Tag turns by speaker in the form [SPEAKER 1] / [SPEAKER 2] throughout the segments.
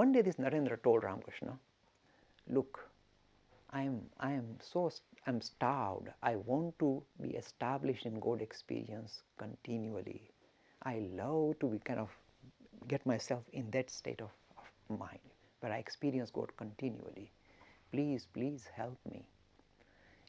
[SPEAKER 1] One day this Narendra told Ramakrishna, look, I'm starved. I want to be established in God experience continually. I love to be kind of get myself in that state of mind where I experience God continually. Please, please help me.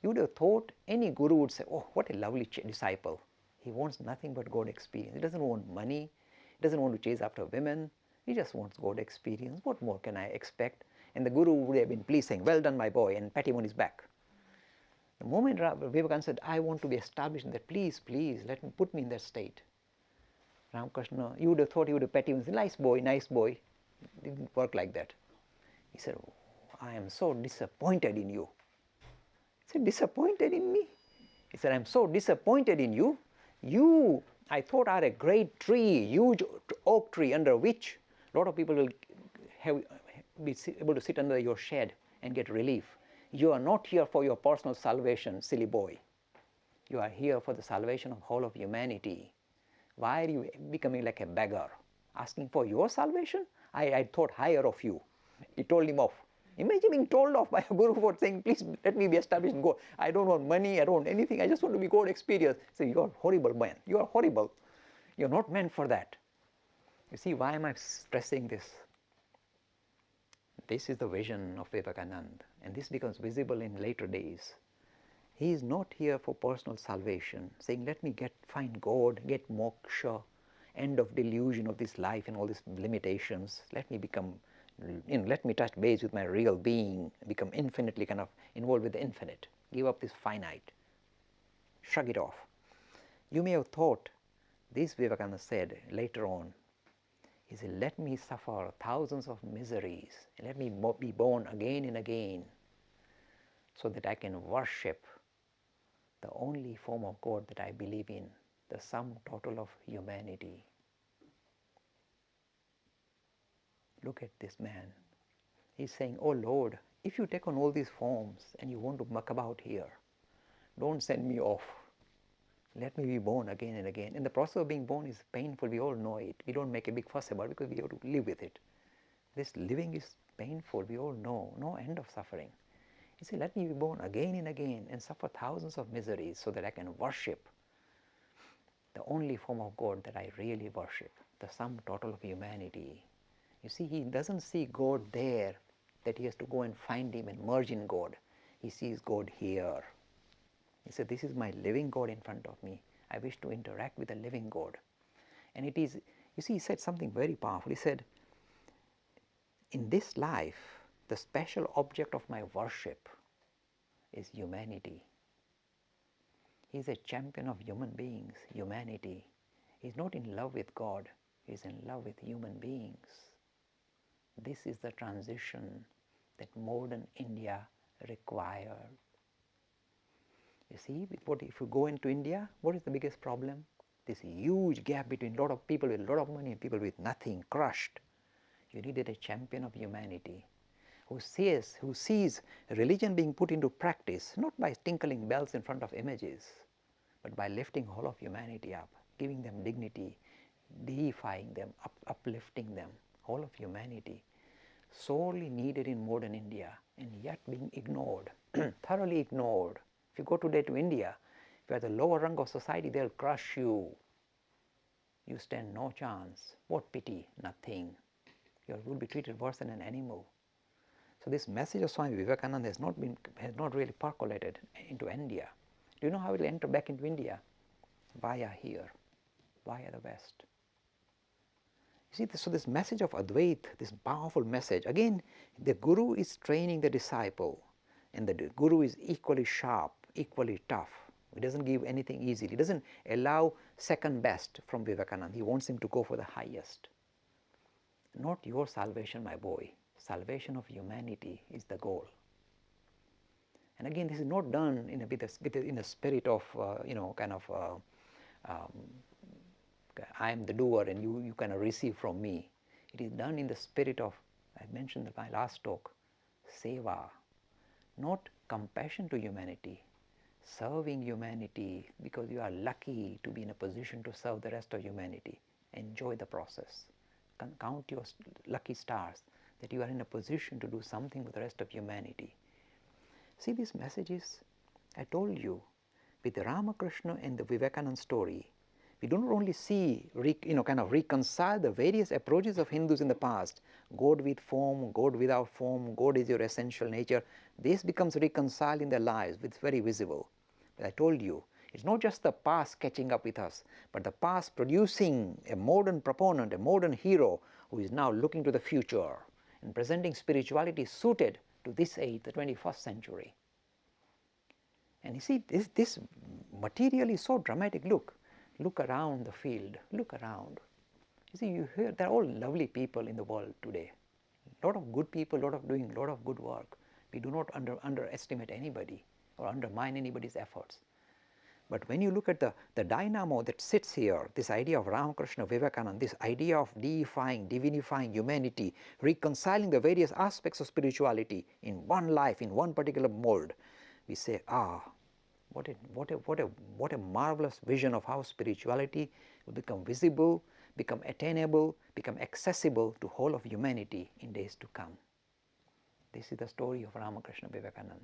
[SPEAKER 1] You would have thought any guru would say, oh, what a lovely disciple. He wants nothing but God experience. He doesn't want money. He doesn't want to chase after women. He just wants God experience. What more can I expect? And the guru would have been pleased, saying, well done, my boy, and pat him on his back. The moment Vivekananda said, I want to be established in that, please, please, put me in that state. Ramakrishna, you would have thought he would have pat him and said, nice boy, nice boy. It didn't work like that. He said, oh, I am so disappointed in you. He said, disappointed in me? He said, I am so disappointed in you. You, I thought, are a great tree, huge oak tree under which a lot of people will be able to sit under your shade and get relief. You are not here for your personal salvation, silly boy. You are here for the salvation of whole of humanity. Why are you becoming like a beggar? Asking for your salvation? I thought higher of you. He told him off. Imagine being told off by a guru for saying, please let me be established in God. I don't want money, I don't want anything, I just want to be God experience. So you are horrible man, you are horrible. You are not meant for that. You see, why am I stressing this? This is the vision of Vivekananda, and this becomes visible in later days. He is not here for personal salvation, saying, let me find God, get moksha, end of delusion of this life and all these limitations. Let me touch base with my real being, become infinitely kind of involved with the infinite. Give up this finite. Shrug it off. You may have thought, this Vivekananda said later on, he said, let me suffer thousands of miseries, and let me be born again and again, so that I can worship the only form of God that I believe in, the sum total of humanity. Look at this man. He's saying, oh Lord, if you take on all these forms and you want to muck about here, don't send me off. Let me be born again and again. And the process of being born is painful. We all know it. We don't make a big fuss about it because we have to live with it. This living is painful. We all know. No end of suffering. He said, let me be born again and again and suffer thousands of miseries so that I can worship the only form of God that I really worship, the sum total of humanity. You see, he doesn't see God there, that he has to go and find him and merge in God. He sees God here. He said, this is my living God in front of me. I wish to interact with the living God. And it is, you see, he said something very powerful. He said, in this life, the special object of my worship is humanity. He is a champion of human beings, humanity. He is not in love with God. He is in love with human beings. This is the transition that modern India required. You see, if you go into India, what is the biggest problem? This huge gap between a lot of people with a lot of money and people with nothing, crushed. You needed a champion of humanity who sees religion being put into practice, not by tinkling bells in front of images, but by lifting whole of humanity up, giving them dignity, deifying them, uplifting them, whole of humanity. Sorely needed in modern India, and yet being ignored, thoroughly ignored. If you go today to India, if you are the lower rung of society, they'll crush you. You stand no chance. What pity? Nothing. You will be treated worse than an animal. So this message of Swami Vivekananda has not really percolated into India. Do you know how it will enter back into India? Via here, via the West. You see, so this message of Advait, this powerful message, again, the Guru is training the disciple, and the Guru is equally sharp, equally tough. He doesn't give anything easily. He doesn't allow second best from Vivekananda. He wants him to go for the highest. Not your salvation, my boy. Salvation of humanity is the goal. And again, this is not done in a spirit of, I am the doer and you kind of receive from me. It is done in the spirit of, I mentioned in my last talk, seva. Not compassion to humanity, serving humanity because you are lucky to be in a position to serve the rest of humanity. Enjoy the process. Count your lucky stars that you are in a position to do something for the rest of humanity. See, these messages, I told you, with the Ramakrishna and the Vivekananda story, we do not only see, kind of reconcile the various approaches of Hindus in the past, God with form, God without form, God is your essential nature. This becomes reconciled in their lives, it's very visible. But I told you, it's not just the past catching up with us, but the past producing a modern proponent, a modern hero who is now looking to the future and presenting spirituality suited to this age, the 21st century. And you see, this material is so dramatic. Look around the field, look around. You see, you hear, there are all lovely people in the world today. A lot of good people, a lot of doing a lot of good work. We do not underestimate anybody or undermine anybody's efforts. But when you look at the dynamo that sits here, this idea of Ramakrishna, Vivekananda, this idea of deifying, divinifying humanity, reconciling the various aspects of spirituality in one life, in one particular mold, we say, what a marvelous vision of how spirituality will become visible, become attainable, become accessible to whole of humanity in days to come. This is the story of Ramakrishna Vivekananda.